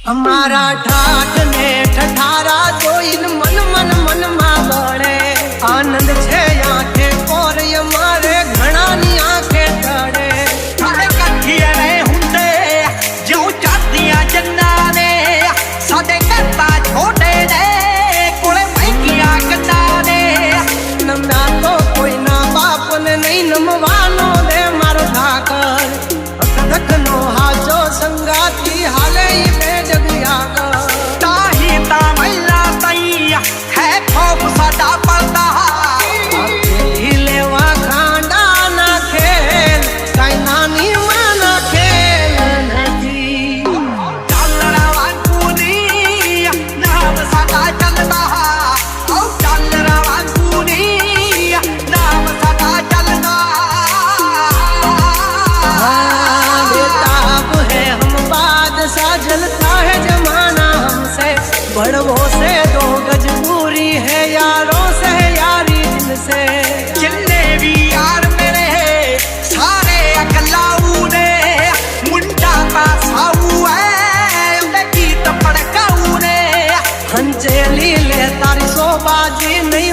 हमारा ठाठ ने ठठारा जोइन मन मन मन मा बड़े आनंद छे आंखे और हमारे घना नी आंखे टड़े साडे कठिया रे हुंदे जो चातियां जन्ना ने साडे करता छोटे ने कोले महंगिया गन्ना ने नमना तो कोई ना बाप ने नहीं नमवानो दे मारो ठाकर अकदक नो हाजो संगाती हाले बड़वों से दो गज पूरी है यारों से यारी दिल से जिन्ने भी यार मेरे सारे अकलाऊ ने मुंडा पासाऊ है उनकी तो पड़काऊ ने हंचेली ले तारी सोबाजी नहीं